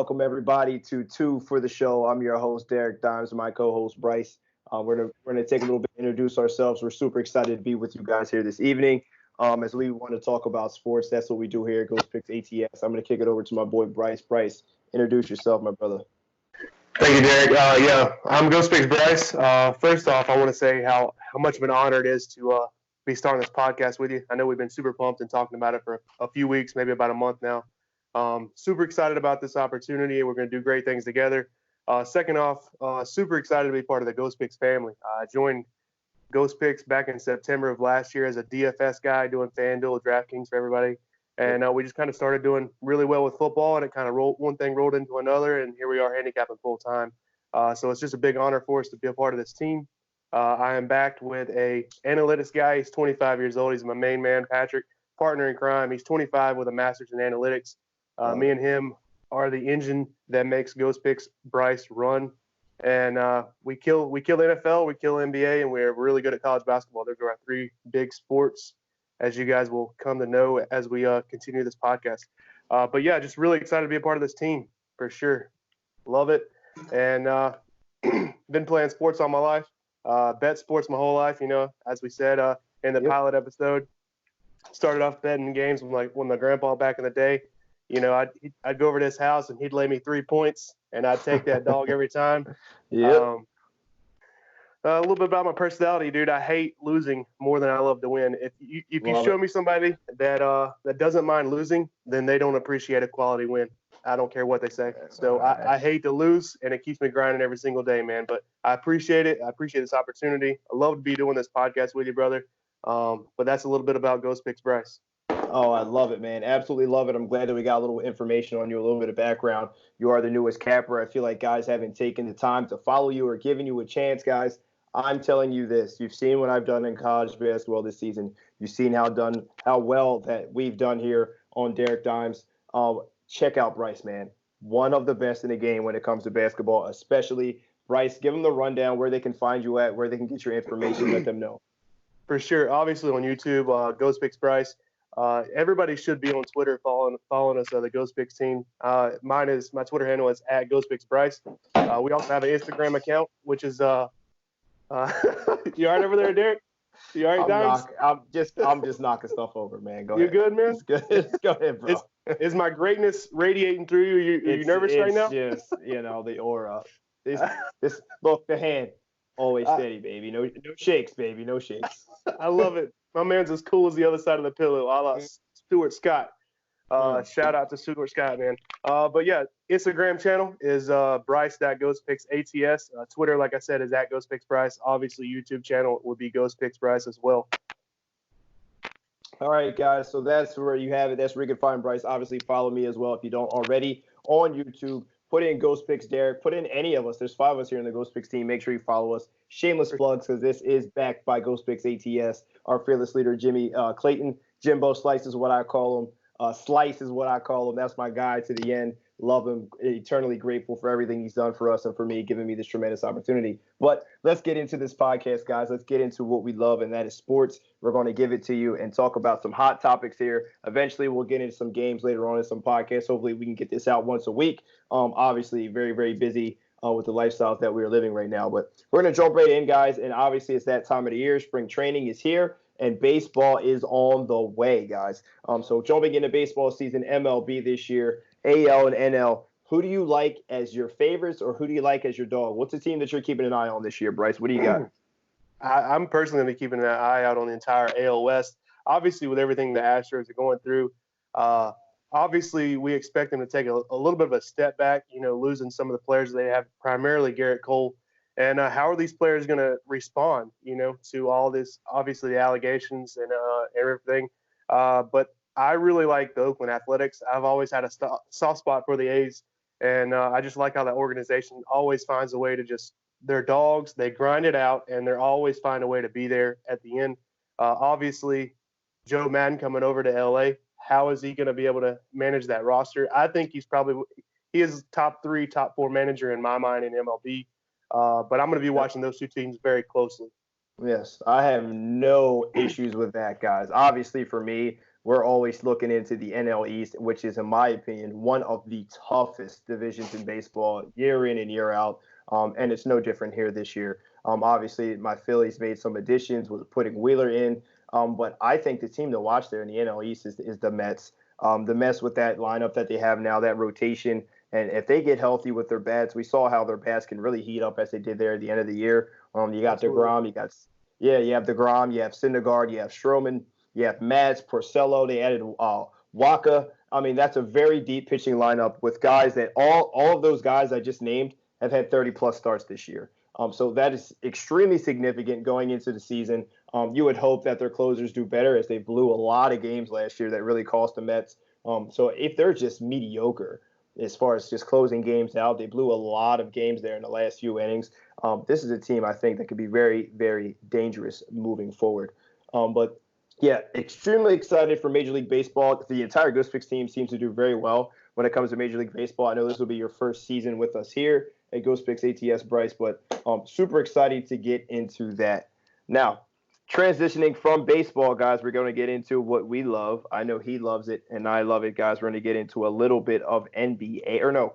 welcome everybody to Two for the Show. I'm your host, Derek Dimes, and my co-host, Bryce. We're gonna take a little bit to introduce ourselves. We're super excited to be with you guys here this evening. As we want to talk about sports, that's what we do here at Ghost Picks ATS. I'm gonna kick it over to my boy, Bryce. Bryce, introduce yourself, my brother. Thank you, Derek. I'm Ghost Picks Bryce. First off, I want to say how much of an honor it is to be starting this podcast with you. I know we've been super pumped and talking about it for a few weeks, maybe about a month now. Super excited about this opportunity. We're going to do great things together. Second off, super excited to be part of the Ghost Picks family. I joined Ghost Picks back in September of last year as a DFS guy doing FanDuel, DraftKings for everybody. And we just kind of started doing really well with football, and it kind of one thing rolled into another, and here we are handicapping full time. So it's just a big honor for us to be a part of this team. I am backed with a analytics guy. He's 25 years old. He's my main man, Patrick, partner in crime. He's 25 with a master's in analytics. Me and him are the engine that makes Ghost Picks Bryce run. And we kill NFL, we kill NBA, and we're really good at college basketball. Those are our three big sports, as you guys will come to know as we continue this podcast. But yeah, just really excited to be a part of this team for sure. Love it. And been playing sports all my life. Bet sports my whole life, as we said in the pilot episode. Started off betting games when my grandpa back in the day, I'd go over to his house and he'd lay me 3 points and I'd take that dog every time. Yeah. A little bit about my personality, dude. I hate losing more than I love to win. If you show me somebody that doesn't mind losing, then they don't appreciate a quality win. I don't care what they say. So I hate to lose, and it keeps me grinding every single day, man. But I appreciate it. I appreciate this opportunity. I love to be doing this podcast with you, brother. But that's a little bit about Ghost Picks Bryce. Oh, I love it, man. Absolutely love it. I'm glad that we got a little information on you, a little bit of background. You are the newest capper. I feel like guys haven't taken the time to follow you or given you a chance, guys. I'm telling you this. You've seen what I've done in college basketball this season. You've seen how well that we've done here on Derek Dimes. Check out Bryce, man. One of the best in the game when it comes to basketball, especially. Bryce, give them the rundown where they can find you at, where they can get your information. Let them know. For sure. Obviously on YouTube, Ghost Picks Bryce. Everybody should be on Twitter following us, the Ghost Picks team. My Twitter handle is @GhostPicksBryce. We also have an Instagram account, which is you all right over there, Derek? You all right, Dimes? I'm just knocking stuff over, man. Go ahead. You good, man? It's good. Go ahead, bro. Is my greatness radiating through you? Are you nervous right now? It's just, the aura. This look, the hand, always steady, baby. No shakes, baby. No shakes. I love it. My man's as cool as the other side of the pillow, a la Stuart Scott. Shout out to Stuart Scott, man. But yeah, Instagram channel is Bryce.GhostPicksATS. Twitter, like I said, is @GhostPicksBryce. Obviously, YouTube channel would be Ghost Picks Bryce as well. All right, guys. So that's where you have it. That's where you can find Bryce. Obviously, follow me as well if you don't already on YouTube. Put in Ghost Picks Derek. Put in any of us. There's 5 of us here in the Ghost Picks team. Make sure you follow us. Shameless plugs, because this is backed by Ghost Picks ATS. Our fearless leader, Jimmy Clayton. Jimbo Slice is what I call him. Slice is what I call him. That's my guy to the end. Love him. Eternally grateful for everything he's done for us and for me, giving me this tremendous opportunity. But let's get into this podcast, guys. Let's get into what we love, and that is sports. We're going to give it to you and talk about some hot topics here. Eventually, we'll get into some games later on in some podcasts. Hopefully, we can get this out once a week. Obviously, very, very busy with the lifestyles that we're living right now. But we're going to jump right in, guys. And obviously, it's that time of the year. Spring training is here. And baseball is on the way, guys. So jumping into baseball season, MLB this year, AL and NL. Who do you like as your favorites, or who do you like as your dog? What's the team that you're keeping an eye on this year, Bryce? What do you got? I'm personally going to be keeping an eye out on the entire AL West. Obviously, with everything the Astros are going through, obviously we expect them to take a little bit of a step back, losing some of the players they have, primarily Garrett Cole. And how are these players going to respond, to all this, obviously the allegations and everything. But I really like the Oakland Athletics. I've always had a soft spot for the A's, and I just like how that organization always finds a way to they're dogs. They grind it out, and they're always find a way to be there at the end. Obviously, Joe Madden coming over to LA. How is he going to be able to manage that roster? I think he is top 3, top 4 manager in my mind in MLB. But I'm going to be watching those two teams very closely. Yes, I have no issues with that, guys. Obviously, for me, we're always looking into the NL East, which is, in my opinion, one of the toughest divisions in baseball year in and year out. And it's no different here this year. Obviously, my Phillies made some additions with putting Wheeler in. But I think the team to watch there in the NL East is the Mets. The Mets with that lineup that they have now, that rotation. And if they get healthy with their bats, we saw how their bats can really heat up as they did there at the end of the year. You got DeGrom, you have DeGrom, you have Syndergaard, you have Stroman, you have Mads, Porcello. They added Waka. I mean, that's a very deep pitching lineup with guys that all of those guys I just named have had 30-plus starts this year. So that is extremely significant going into the season. You would hope that their closers do better, as they blew a lot of games last year that really cost the Mets. So if they're just mediocre as far as just closing games out, they blew a lot of games there in the last few innings. This is a team I think that could be very, very dangerous moving forward. But yeah, extremely excited for Major League Baseball. The entire Ghost Picks team seems to do very well when it comes to Major League Baseball. I know this will be your first season with us here at Ghost Picks ATS, Bryce, but super excited to get into that. Now, transitioning from baseball, guys, we're going to get into what we love. I know he loves it, and I love it, guys. We're going to get into a little bit of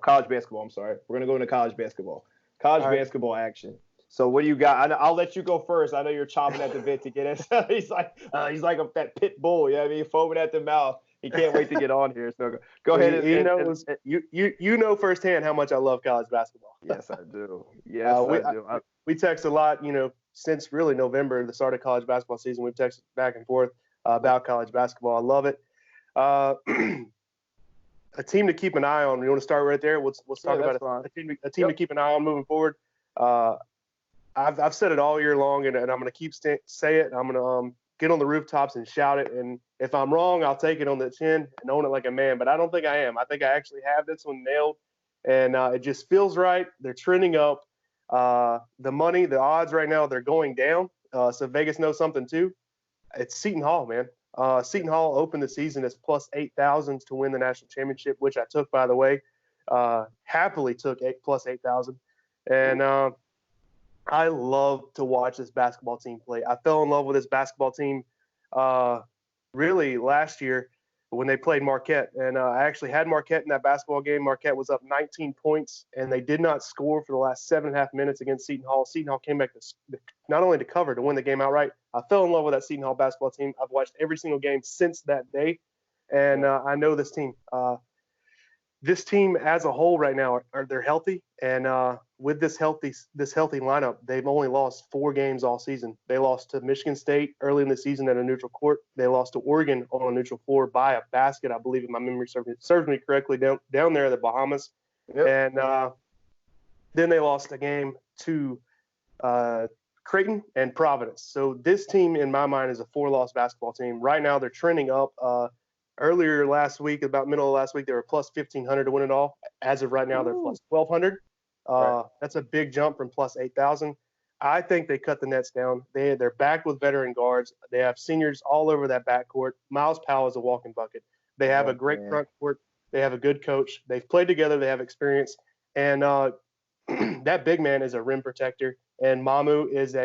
college basketball. I'm sorry. We're going to go into college basketball. Basketball action. So what do you got? I'll let you go first. I know you're chomping at the bit to get in. he's like that pit bull. You know what I mean? Foaming at the mouth. He can't wait to get on here. So go ahead. You know firsthand how much I love college basketball. Yes, I do. Yes, I do. We text a lot, since really November, the start of college basketball season. We've texted back and forth about college basketball. I love it. A team to keep an eye on. You want to start right there? Let's talk about a team to keep an eye on moving forward. I've said it all year long, and I'm going to keep say it. I'm going to get on the rooftops and shout it. And if I'm wrong, I'll take it on the chin and own it like a man. But I don't think I am. I think I actually have this one nailed, and it just feels right. They're trending up. The money, the odds right now, they're going down. So Vegas knows something too. It's Seton Hall, man. Seton Hall opened the season as plus 8,000 to win the national championship, which I took, by the way. Happily took plus 8,000. And I love to watch this basketball team play. I fell in love with this basketball team really last year when they played Marquette. And I actually had Marquette in that basketball game. Marquette was up 19 points, and they did not score for the last 7.5 minutes against Seton Hall. Seton Hall came back not only to cover, to win the game outright. I fell in love with that Seton Hall basketball team. I've watched every single game since that day, and I know this team. This team as a whole right now, they're healthy, and with this healthy lineup, they've only lost 4 games all season. They lost to Michigan State early in the season at a neutral court. They lost to Oregon on a neutral floor by a basket, I believe, if my memory serves me correctly, down there in the Bahamas. Yep. And then they lost a game to Creighton and Providence. So this team, in my mind, is a 4-loss basketball team. Right now, they're trending up. Earlier last week, about middle of last week, they were plus 1,500 to win it all. As of right now, they're plus 1,200. Right. That's a big jump from plus 8,000. I think they cut the nets down. They're backed with veteran guards. They have seniors all over that backcourt. Miles Powell is a walking bucket. They have a great front court. They have a good coach. They've played together. They have experience. And that big man is a rim protector. And Mamu is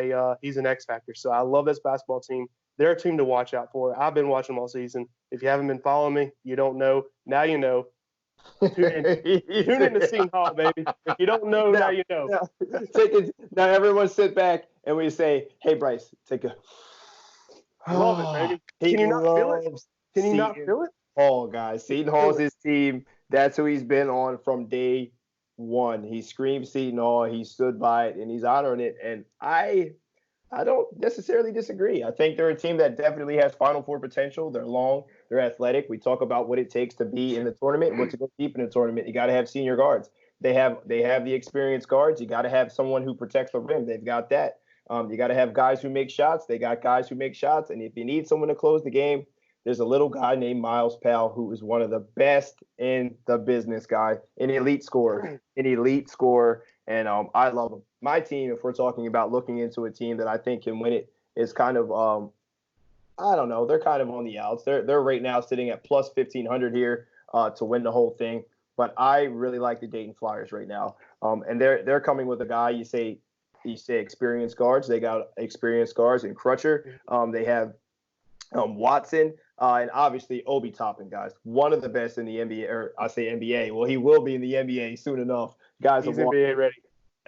he's an X factor. So I love this basketball team. They're a team to watch out for. I've been watching them all season. If you haven't been following me, you don't know. Now you know. Tune in to Seton Hall, baby. If you don't know, now you know. Now everyone sit back and we say, hey, Bryce, take a. Love it, baby. Can you not feel it? Can you not feel it? Oh, guys. Seton Hall's his team. That's who he's been on from day one. He screamed Seton Hall. He stood by it, and he's honoring it. And I don't necessarily disagree. I think they're a team that definitely has Final Four potential. They're long. They're athletic. We talk about what it takes to be in the tournament. What to go deep in the tournament, you got to have senior guards. They have the experienced guards. You got to have someone who protects the rim. They've got that. You got to have guys who make shots. They got guys who make shots. And if you need someone to close the game, there's a little guy named Miles Powell who is one of the best in the business, guy, an elite scorer. And I love him. My team, if we're talking about looking into a team that I think can win it, is kind of I don't know. They're kind of on the outs. They're right now sitting at plus 1,500 here to win the whole thing. But I really like the Dayton Flyers right now. And they're coming with a guy. You say experienced guards. They got experienced guards in Crutcher. They have Watson. And obviously Obi Toppin, guys, one of the best in the NBA, or I say NBA. Well, he will be in the NBA soon enough. Guys, He's NBA ready.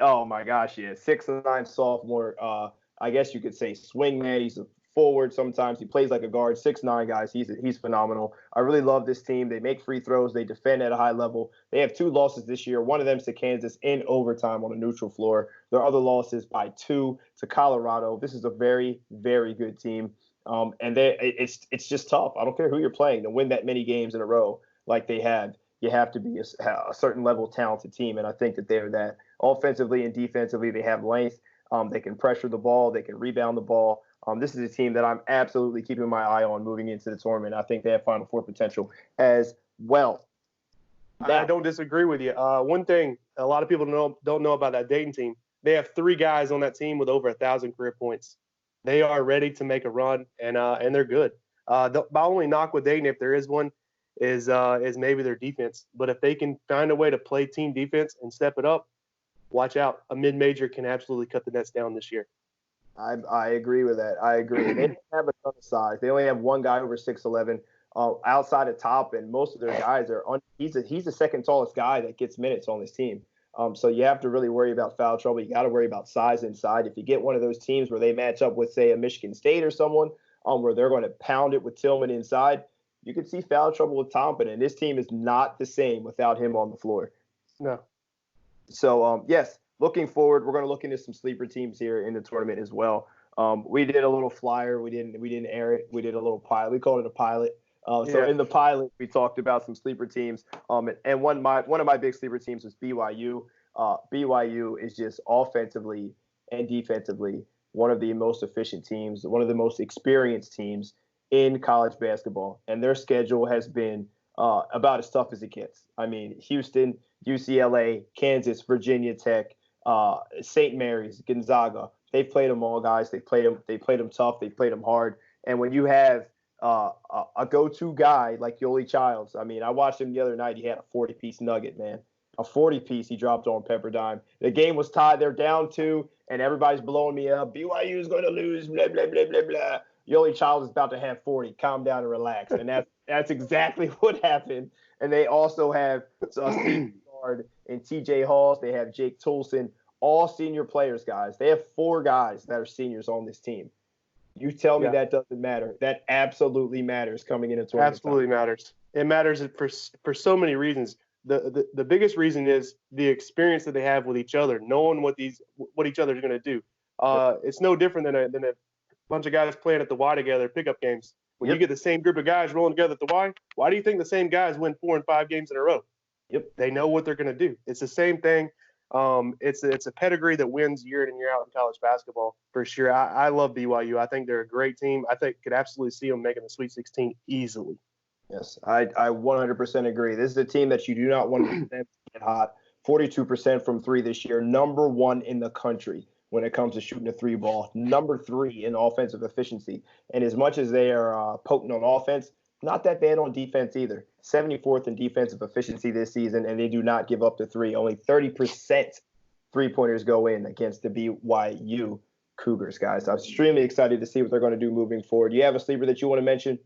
oh my gosh, yeah, 6'9" sophomore. I guess you could say swingman. He's a forward sometimes. He plays like a guard. 6'9", guys. He's phenomenal. I really love this team. They make free throws. They defend at a high level. They have 2 losses this year. One of them's to Kansas in overtime on a neutral floor. Their other losses by 2 to Colorado. This is a very, very good team. And it's just tough. I don't care who you're playing to win that many games in a row like they have. You have to be a certain level of talented team, and I think that they're that. Offensively and defensively, they have length. They can pressure the ball. They can rebound the ball. This is a team that I'm absolutely keeping my eye on moving into the tournament. I think they have Final Four potential as well. I don't disagree with you. One thing a lot of people don't know about that Dayton team, they have 3 guys on that team with over 1,000 career points. They are ready to make a run, and they're good. My only knock with Dayton, if there is one, is maybe their defense. But if they can find a way to play team defense and step it up, watch out. A mid-major can absolutely cut the nets down this year. I agree with that. I agree. They don't have a ton of size. They only have one guy over 6'11". Outside of top, and most of their guys are he's the second tallest guy that gets minutes on this team. So you have to really worry about foul trouble. You got to worry about size inside. If you get one of those teams where they match up with, say, a Michigan State or someone, where they're going to pound it with Tillman inside, you could see foul trouble with Tompin. And this team is not the same without him on the floor. No. So yes, looking forward, we're going to look into some sleeper teams here in the tournament as well. We did a little flyer. We didn't air it. We did a little pilot. We called it a pilot. So in the pilot, we talked about some sleeper teams. And one of my big sleeper teams was BYU. BYU is just offensively and defensively one of the most efficient teams, one of the most experienced teams in college basketball. And their schedule has been about as tough as it gets. I mean, Houston, UCLA, Kansas, Virginia Tech, St. Mary's, Gonzaga. They've played them all, guys. They played them tough. They played them hard. And when you have a go-to guy like Yoli Childs. I mean, I watched him the other night. He had a 40-piece nugget, man. A 40-piece he dropped on Pepperdine. The game was tied. They're down 2, and everybody's blowing me up. BYU is going to lose, blah, blah, blah, blah, blah. Yoli Childs is about to have 40. Calm down and relax. And that's exactly what happened. And they also have Steve Guard and TJ Halls. They have Jake Toulson, all senior players, guys. They have 4 guys that are seniors on this team. You tell me that doesn't matter. That absolutely matters coming into tournament. Absolutely matters. It matters for so many reasons. The biggest reason is the experience that they have with each other, knowing what each other is going to do. It's no different than a bunch of guys playing at the Y together, pickup games. When you get the same group of guys rolling together at the Y, why do you think the same guys win 4 and 5 games in a row? Yep. They know what they're going to do. It's the same thing. It's a pedigree that wins year in and year out in college basketball for sure. I love BYU. I think they're a great team. I think could absolutely see them making the Sweet 16 easily. Yes, I 100% agree. This is a team that you do not want to get hot. 42% from 3 this year, number 1 in the country when it comes to shooting a 3 ball, number 3 in offensive efficiency. And as much as they are potent on offense, not that bad on defense either. 74th in defensive efficiency this season, and they do not give up the 3. Only 30% three-pointers go in against the BYU Cougars, guys. I'm extremely excited to see what they're going to do moving forward. Do you have a sleeper that you want to mention?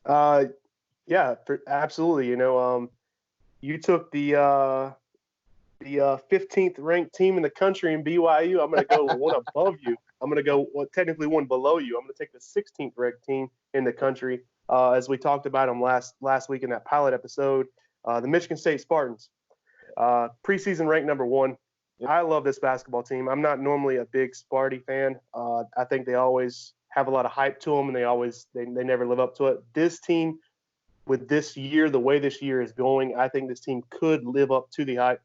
Yeah, absolutely. You took the 15th ranked team in the country in BYU. I'm going to go one above you. I'm going to go technically one below you. I'm going to take the 16th ranked team in the country. As we talked about them last week in that pilot episode, the Michigan State Spartans, preseason ranked number 1. Yep. I love this basketball team. I'm not normally a big Sparty fan. I think they always have a lot of hype to them, and they never live up to it. This team, with this year, the way this year is going, I think this team could live up to the hype.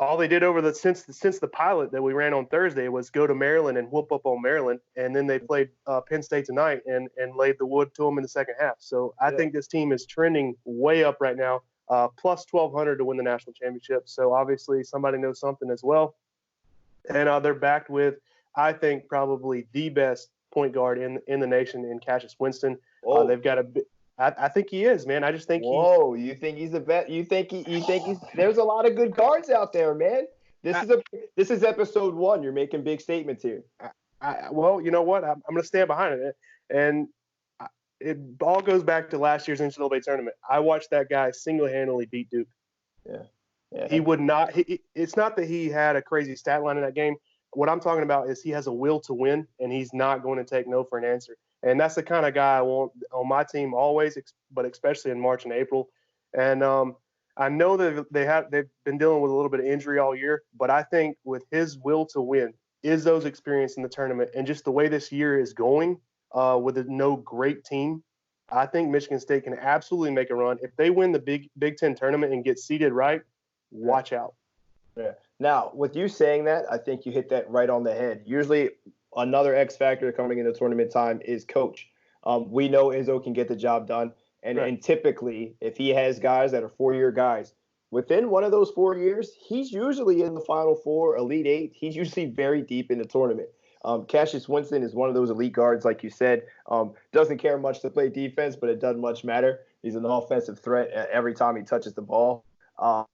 All they did since the pilot that we ran on Thursday was go to Maryland and whoop up on Maryland, and then they played Penn State tonight and laid the wood to them in the second half. So I think this team is trending way up right now, plus 1,200 to win the national championship. So obviously somebody knows something as well. And they're backed with, I think, probably the best point guard in the nation in Cassius Winston. They've got I think he is, man. I just think you think he's the best? You think he's? There's a lot of good guards out there, man. This is episode 1. You're making big statements here. Well, you know what? I'm going to stand behind it. And it all goes back to last year's NCAA tournament. I watched that guy single-handedly beat Duke. Yeah. He would not. It's not that he had a crazy stat line in that game. What I'm talking about is he has a will to win, and he's not going to take no for an answer. And that's the kind of guy I want on my team always, but especially in March and April. And I know that they've been dealing with a little bit of injury all year, but I think with his will to win, is those experience in the tournament, and just the way this year is going with no great team, I think Michigan State can absolutely make a run. If they win the Big Ten tournament and get seeded right, watch out. Yeah. Now, with you saying that, I think you hit that right on the head. Usually, another X factor coming into tournament time is coach. We know Izzo can get the job done, and typically, if he has guys that are 4-year guys, within one of those 4 years, he's usually in the Final Four, Elite Eight. He's usually very deep in the tournament. Cassius Winston is one of those elite guards, like you said. Doesn't care much to play defense, but it doesn't much matter. He's an offensive threat every time he touches the ball. I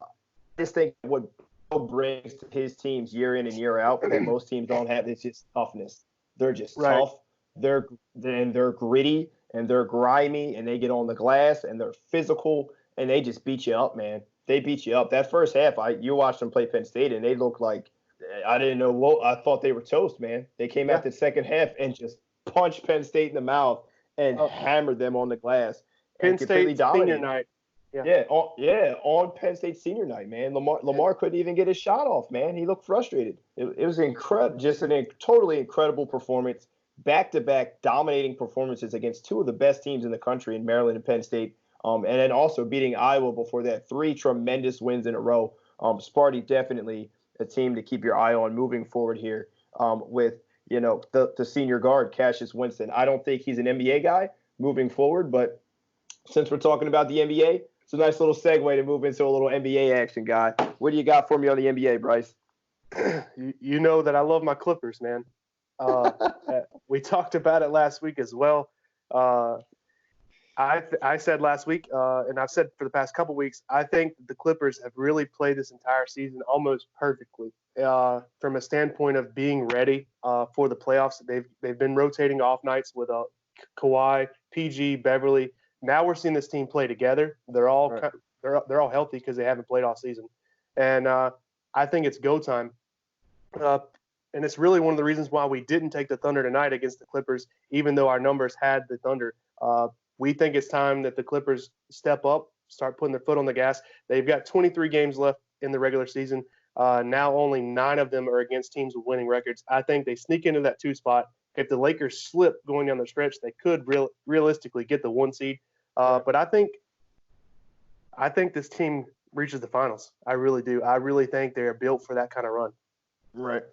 just think what Bill brings to his teams year in and year out that most teams don't have is just toughness. They're just tough. They're gritty and they're grimy and they get on the glass and they're physical and they just beat you up, man. They beat you up. That first half, you watched them play Penn State and they looked like I didn't know what I thought they were toast, man. They came out the second half and just punched Penn State in the mouth and hammered them on the glass. Penn State senior night. On Penn State senior night, man. Lamar couldn't even get his shot off, man. He looked frustrated. It was incredible, just a totally incredible performance, back-to-back dominating performances against two of the best teams in the country in Maryland and Penn State, and then also beating Iowa before that. 3 tremendous wins in a row. Sparty definitely a team to keep your eye on moving forward here with, the senior guard, Cassius Winston. I don't think he's an NBA guy moving forward, but since we're talking about the NBA, it's a nice little segue to move into a little NBA action, guy. What do you got for me on the NBA, Bryce? You know that I love my Clippers, man. We talked about it last week as well. I said last week, and I've said for the past couple weeks, I think the Clippers have really played this entire season almost perfectly from a standpoint of being ready for the playoffs. They've been rotating off nights with Kawhi, PG, Beverly. Now we're seeing this team play together. They're all they're all healthy because they haven't played all season, and I think it's go time. And it's really one of the reasons why we didn't take the Thunder tonight against the Clippers, even though our numbers had the Thunder. We think it's time that the Clippers step up, start putting their foot on the gas. They've got 23 games left in the regular season. Now only 9 of them are against teams with winning records. I think they sneak into that 2 spot. If the Lakers slip going down the stretch, they could realistically get the 1 seed. But I think this team reaches the finals. I really do. I really think they're built for that kind of run. Right.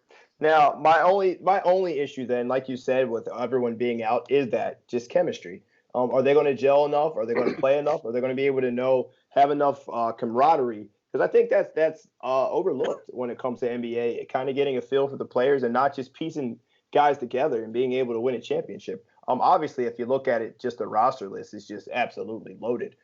Now, my only issue then, like you said, with everyone being out, is that just chemistry. Are they going to gel enough? Are they going to play enough? Are they going to be able to have enough camaraderie? Because I think that's overlooked when it comes to NBA, kind of getting a feel for the players and not just piecing guys together and being able to win a championship. Obviously, if you look at it, just the roster list is just absolutely loaded.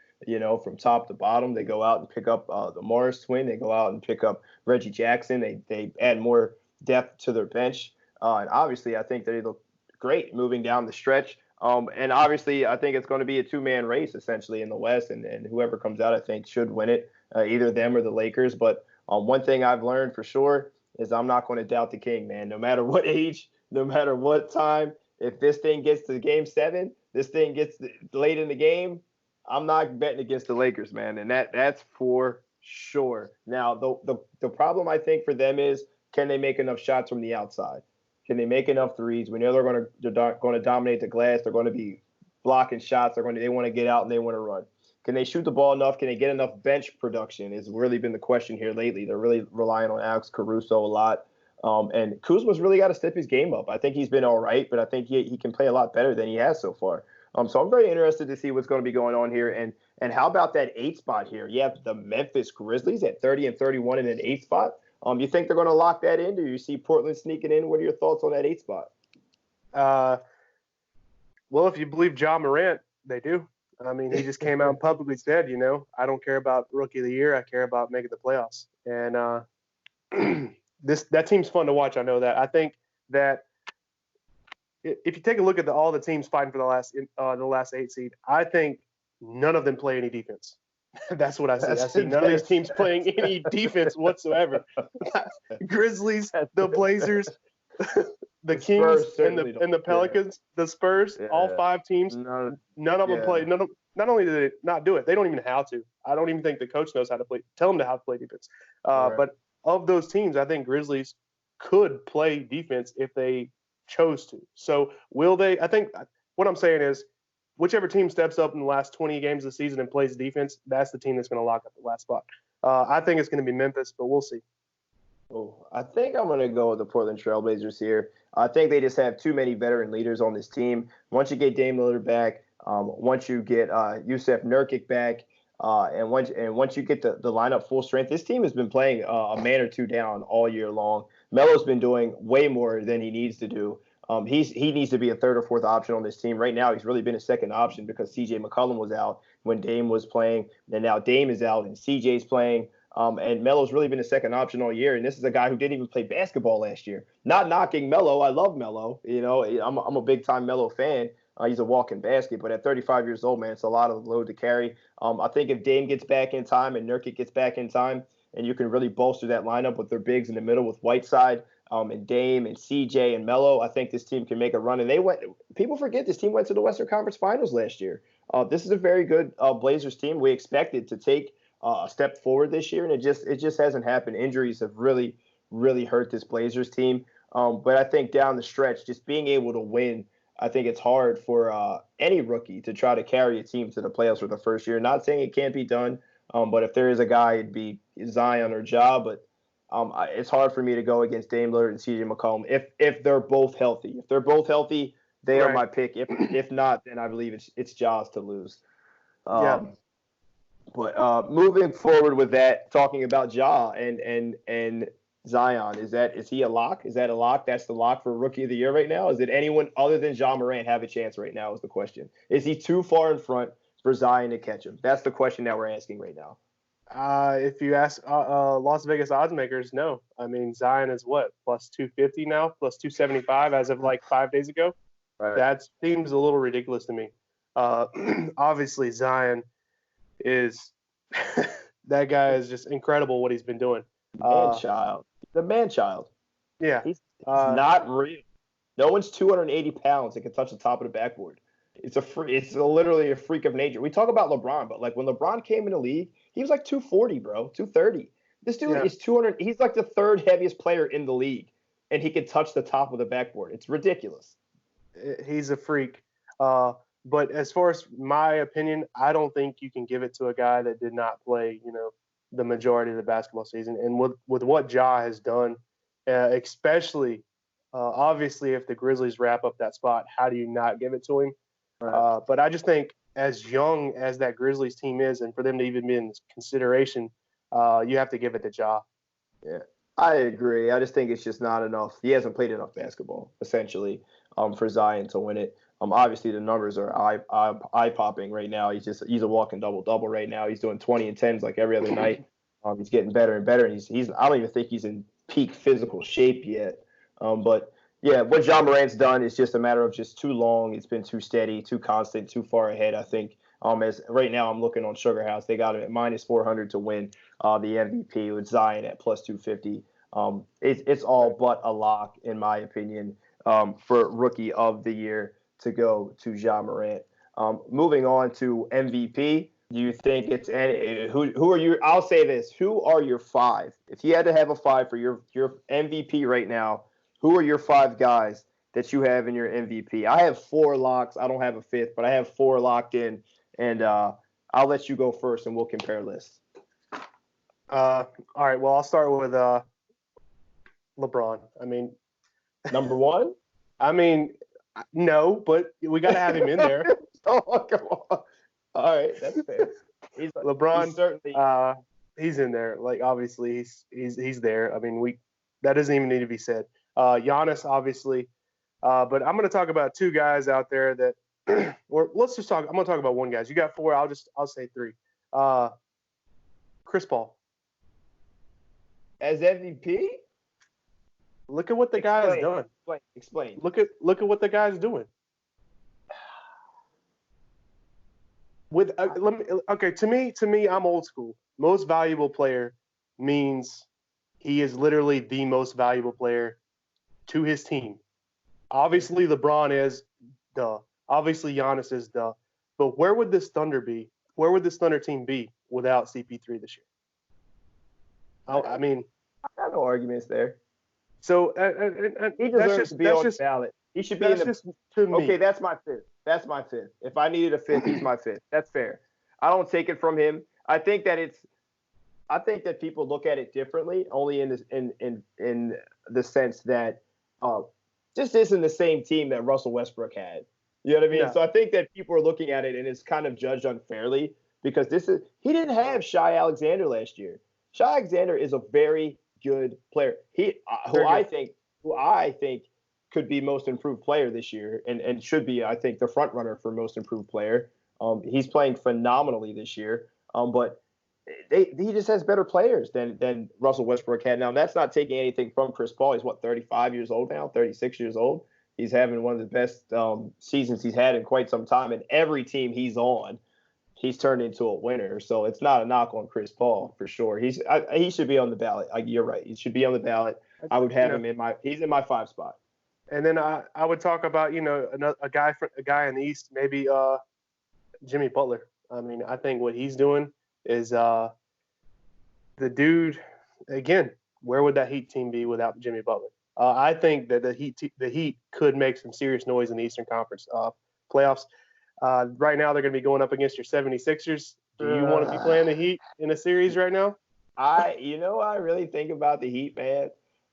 From top to bottom, they go out and pick up the Morris twin. They go out and pick up Reggie Jackson. They add more depth to their bench. And obviously, I think they look great moving down the stretch. And obviously, I think it's going to be a 2-man race, essentially, in the West. And whoever comes out, I think, should win it, either them or the Lakers. But one thing I've learned for sure is I'm not going to doubt the king, man. No matter what age, no matter what time, if this thing gets to Game 7, this thing gets late in the game, I'm not betting against the Lakers, man. And that's for sure. Now, the problem, I think, for them is, can they make enough shots from the outside? Can they make enough threes? We know they're going to dominate the glass. They're going to be blocking shots. They want to get out and they want to run. Can they shoot the ball enough? Can they get enough bench production? Has really been the question here lately. They're really relying on Alex Caruso a lot. And Kuzma's really got to step his game up. I think he's been all right, but I think he can play a lot better than he has so far. So I'm very interested to see what's going to be going on here. And how about that 8 spot here? You have the Memphis Grizzlies at 30-31 in an 8 spot. You think they're going to lock that in? Do you see Portland sneaking in? What are your thoughts on that 8 spot? Well, if you believe Ja Morant, they do. I mean, he just came out and publicly said, I don't care about Rookie of the Year. I care about making the playoffs. And that team's fun to watch. I know that. I think that if you take a look at all the teams fighting for the last 8 seed, I think none of them play any defense. That's what I see. I see none of these teams playing any defense whatsoever. Grizzlies, the Blazers, the Kings, and the Pelicans, the Spurs, all 5 teams. None of them play. Not only do they not do it, they don't even know how to. I don't even think the coach knows how to play. Tell them how to play defense. But of those teams, I think Grizzlies could play defense if they chose to. So will they? I think what I'm saying is, whichever team steps up in the last 20 games of the season and plays defense, that's the team that's going to lock up the last spot. I think it's going to be Memphis, but we'll see. Oh, I think I'm going to go with the Portland Trailblazers here. I think they just have too many veteran leaders on this team. Once you get Dame Lillard back, once you get Yusuf Nurkic back, and once you get the lineup full strength, this team has been playing a man or two down all year long. Melo's been doing way more than he needs to do. He needs to be a third or fourth option on this team. Right now, he's really been a second option because C.J. McCollum was out when Dame was playing, and now Dame is out and C.J.'s playing. And Melo's really been a second option all year. And this is a guy who didn't even play basketball last year. Not knocking Melo. I love Melo. You know, I'm a big-time Melo fan. He's a walking basket. But at 35 years old, man, it's a lot of load to carry. I think if Dame gets back in time and Nurkic gets back in time, and you can really bolster that lineup with their bigs in the middle with Whiteside, and Dame and CJ and Melo, I think this team can make a run. And people forget this team went to the Western Conference Finals last year. This is a very good Blazers team. We expected to take a step forward this year, and it just hasn't happened. Injuries have really, really hurt this Blazers team. But I think down the stretch, just being able to win, I think it's hard for any rookie to try to carry a team to the playoffs for the first year. Not saying it can't be done, but if there is a guy, it'd be Zion or Ja. But it's hard for me to go against Dame Lillard and CJ McCollum if they're both healthy. If they're both healthy, they are my pick. If not, then I believe it's Ja's to lose. But moving forward with that, talking about Ja and Zion, is he a lock? Is that a lock? That's the lock for Rookie of the Year right now? Is it anyone other than Ja Morant have a chance right now is the question. Is he too far in front for Zion to catch him? That's the question that we're asking right now. If you ask Las Vegas odds makers, no. I mean, Zion is what, plus 250 now, plus 275 as of like 5 days ago? Right. That seems a little ridiculous to me. Obviously, Zion is that guy is just incredible what he's been doing. The man child. Yeah. He's not real. No one's 280 pounds that can touch the top of the backboard. It's literally a freak of nature. We talk about LeBron, but like when LeBron came in the league, he was like 240, bro, 230. This dude is 200. He's like the third heaviest player in the league, and he can touch the top of the backboard. It's ridiculous. He's a freak. But as far as my opinion, I don't think you can give it to a guy that did not play, the majority of the basketball season. And with what Ja has done, especially, obviously, if the Grizzlies wrap up that spot, how do you not give it to him? Right. But I just think as young as that Grizzlies team is, and for them to even be in consideration, you have to give it to Ja. Yeah, I agree. I just think it's just not enough. He hasn't played enough basketball, essentially, for Zion to win it. Obviously, the numbers are eye-popping right now. He's a walking double-double right now. He's doing 20 and 10s like every other night. He's getting better and better. And he's I don't even think he's in peak physical shape yet. But yeah, what Ja Morant's done is just a matter of just too long. It's been too steady, too constant, too far ahead. I think as right now I'm looking on Sugar House, they got him at minus 400 to win the MVP with Zion at plus 250. It's all but a lock in my opinion for Rookie of the Year to go to Ja Morant. Moving on to MVP, do you think it's who are you? I'll say this: who are your 5? If you had to have a 5 for your MVP right now, who are your 5 guys that you have in your MVP? I have 4 locks. I don't have a 5th, but I have 4 locked in, and I'll let you go first, and we'll compare lists. All right. Well, I'll start with LeBron. I mean, number 1. I mean. No, but we got to have him in there. Oh, come on. All right, that's fair. LeBron, he's certainly he's in there. Like obviously, he's there. I mean, that doesn't even need to be said. Giannis, obviously, but I'm going to talk about 2 guys out there that, or let's just talk. I'm going to talk about 1 guy. You got 4. I'll say 3. Chris Paul as MVP. Look at what the guy has done. Explain. Look at what the guy's doing. To me, I'm old school. Most valuable player means he is literally the most valuable player to his team. Obviously, LeBron is duh. Obviously, Giannis is duh. But where would this Thunder be? Where would this Thunder team be without CP3 this year? I mean, I got no arguments there. So he deserves to be on the ballot. He should be in the. Just to me. Okay, that's my fifth. That's my fifth. If I needed a fifth, he's my fifth. That's fair. I don't take it from him. I think that people look at it differently, only in the sense that this isn't the same team that Russell Westbrook had. You know what I mean? Yeah. So I think that people are looking at it and it's kind of judged unfairly because he didn't have Shai Alexander last year. Shai Alexander is a very good player. Who I think could be most improved player this year and should be, I think, the front runner for most improved player. He's playing phenomenally this year. But he just has better players than Russell Westbrook had. Now, that's not taking anything from Chris Paul. He's 35 years old now, 36 years old. He's having one of the best seasons he's had in quite some time. And every team he's on, he's turned into a winner. So it's not a knock on Chris Paul for sure. He should be on the ballot. You're right. He should be on the ballot. I would have him he's in my 5 spot. And then I would talk about, a guy in the East, maybe Jimmy Butler. I mean, I think what he's doing is the dude, again, where would that Heat team be without Jimmy Butler? I think that the Heat could make some serious noise in the Eastern Conference playoffs. Right now, they're going to be going up against your 76ers. Do you want to be playing the Heat in a series right now? I really think about the Heat, man.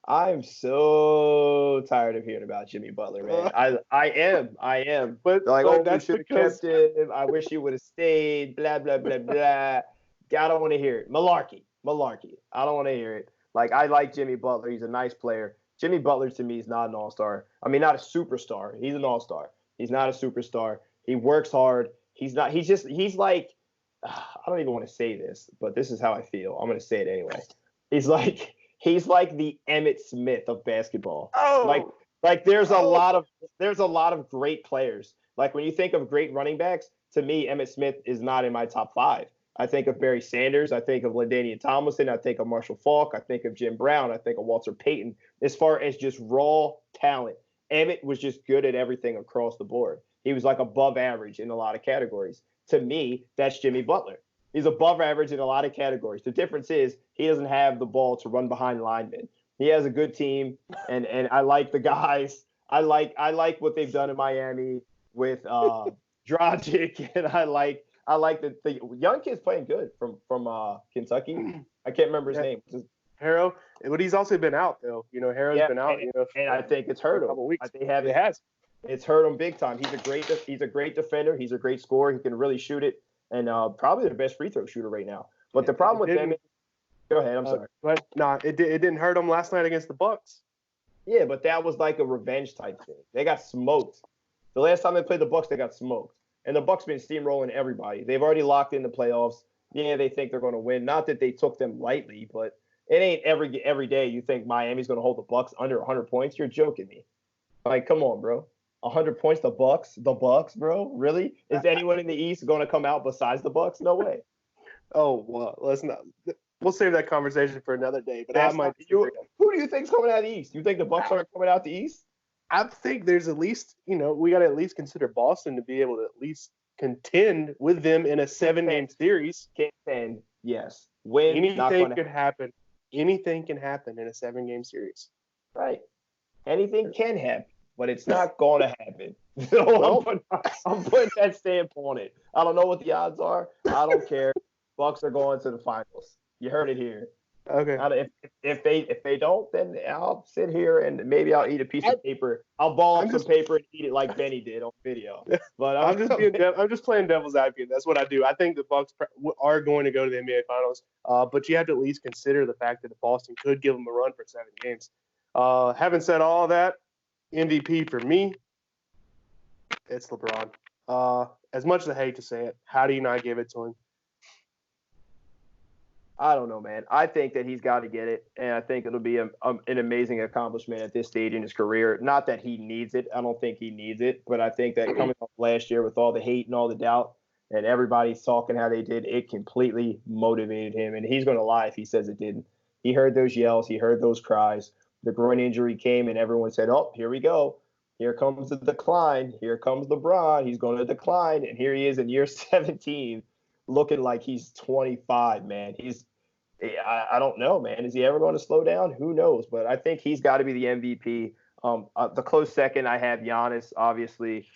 I'm so tired of hearing about Jimmy Butler, man. I am. But you should have kept him. I wish you would have stayed. Blah blah blah blah. I don't want to hear it. Malarkey. I don't want to hear it. I like Jimmy Butler. He's a nice player. Jimmy Butler to me is not an all-star. I mean, not a superstar. He's an all-star. He's not a superstar. He works hard. He's like, I don't even want to say this, but this is how I feel. I'm going to say it anyway. He's like the Emmitt Smith of basketball. Oh, there's a lot of great players. Like when you think of great running backs, to me, Emmitt Smith is not in my top 5. I think of Barry Sanders. I think of LaDainian Tomlinson. I think of Marshall Faulk. I think of Jim Brown. I think of Walter Payton. As far as just raw talent, Emmitt was just good at everything across the board. He was above average in a lot of categories. To me, that's Jimmy Butler. He's above average in a lot of categories. The difference is he doesn't have the ball to run behind linemen. He has a good team, and I like the guys. I like what they've done in Miami with Dragic, and I like the young kid's playing good from Kentucky. I can't remember his name. Harrow, but he's also been out though. Harrow's been out. And I think it's hurt him. It has. It's hurt him big time. He's a great defender. He's a great scorer. He can really shoot it, and probably the best free throw shooter right now. But the problem with them, go ahead. I'm sorry. But it didn't hurt him last night against the Bucks. Yeah, but that was like a revenge type thing. They got smoked. The last time they played the Bucks, they got smoked. And the Bucks been steamrolling everybody. They've already locked in the playoffs. Yeah, they think they're going to win. Not that they took them lightly, but it ain't every day you think Miami's going to hold the Bucks under 100 points. You're joking me. Come on, bro. 100 points, the Bucks, bro. Really? Is anyone in the East going to come out besides the Bucks? No way. Oh well, let's not. We'll save that conversation for another day. But who do you think's coming out of the East? You think the Bucks aren't coming out the East? I think there's at least, we got to at least consider Boston to be able to at least contend with them in a 7-game series. Contend, yes. Win. Anything could happen. Anything can happen in a 7-game series. Right. Anything can happen, but it's not going to happen. So I'm putting that stamp on it. I don't know what the odds are. I don't care. Bucks are going to the finals. You heard it here. Okay. If they don't, then I'll sit here and maybe I'll eat a piece of paper. I'll ball up some paper and eat it like Benny did on video. But I'm just playing devil's advocate. That's what I do. I think the Bucks are going to go to the NBA Finals, but you have to at least consider the fact that Boston could give them a run for 7 games. Having said all that, MVP for me, it's LeBron. As much as I hate to say it, how do you not give it to him? I don't know, man. I think that he's got to get it, and I think it'll be an amazing accomplishment at this stage in his career. Not that he needs it. I don't think he needs it, but I think that coming off last year with all the hate and all the doubt, and everybody's talking how they did, it completely motivated him. And he's going to lie if he says it didn't. He heard those yells. He heard those cries. The groin injury came, and everyone said, "Oh, here we go. Here comes the decline. Here comes LeBron. He's going to decline." And here he is in year 17 looking like he's 25, man. I don't know, man. Is he ever going to slow down? Who knows? But I think he's got to be the MVP. The close second, I have Giannis, obviously.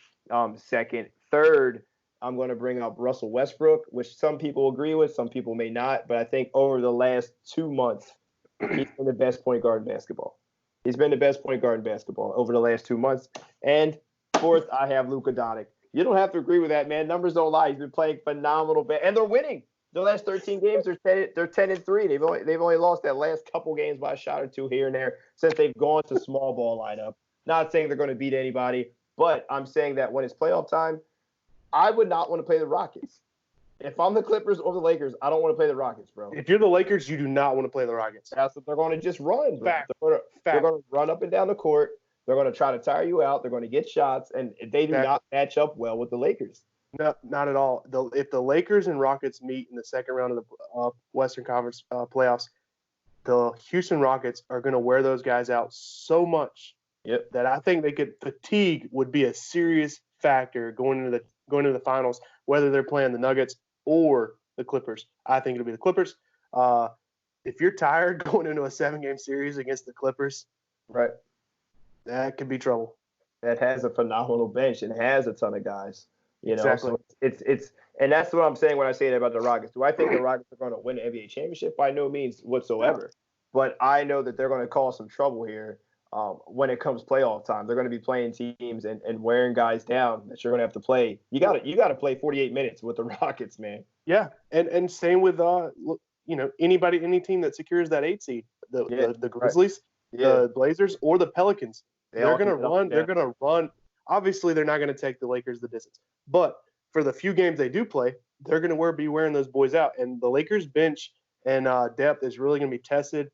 Second. Third, I'm going to bring up Russell Westbrook, which some people agree with, some people may not. But I think over the last 2 months, he's been the best point guard in basketball. He's been the best point guard in basketball over the last 2 months. And fourth, I have Luka Doncic. You don't have to agree with that, man. Numbers don't lie. He's been playing phenomenal, and they're winning. The last 13 games, they're 10-3. They've only lost that last couple games by a shot or two here and there since they've gone to small ball lineup. Not saying they're going to beat anybody, but I'm saying that when it's playoff time, I would not want to play the Rockets. If I'm the Clippers or the Lakers, I don't want to play the Rockets, bro. If you're the Lakers, you do not want to play the Rockets. That's what they're going to just run. Bro. Fact. They're going to run up and down the court. They're going to try to tire you out. They're going to get shots, and they do not match up well with the Lakers. No, not at all. If the Lakers and Rockets meet in the second round of the Western Conference playoffs, the Houston Rockets are going to wear those guys out so much that I think fatigue would be a serious factor going into the finals, whether they're playing the Nuggets or the Clippers. I think it'll be the Clippers. If you're tired going into a 7-game series against the Clippers, right, that could be trouble. That has a phenomenal bench and has a ton of guys. Exactly. So it's and that's what I'm saying when I say that about the Rockets. Do I think the Rockets are going to win the NBA championship? By no means whatsoever. But I know that they're going to cause some trouble here when it comes playoff time. They're going to be playing teams and wearing guys down that you're going to have to play. You got to play 48 minutes with the Rockets, man. Yeah, and same with any team that secures that 8 seed, the Grizzlies, the Blazers, or the Pelicans. They're going to run. They're going to run. Obviously, they're not going to take the Lakers the distance. But for the few games they do play, they're going to be wearing those boys out. And the Lakers' bench and depth is really going to be tested.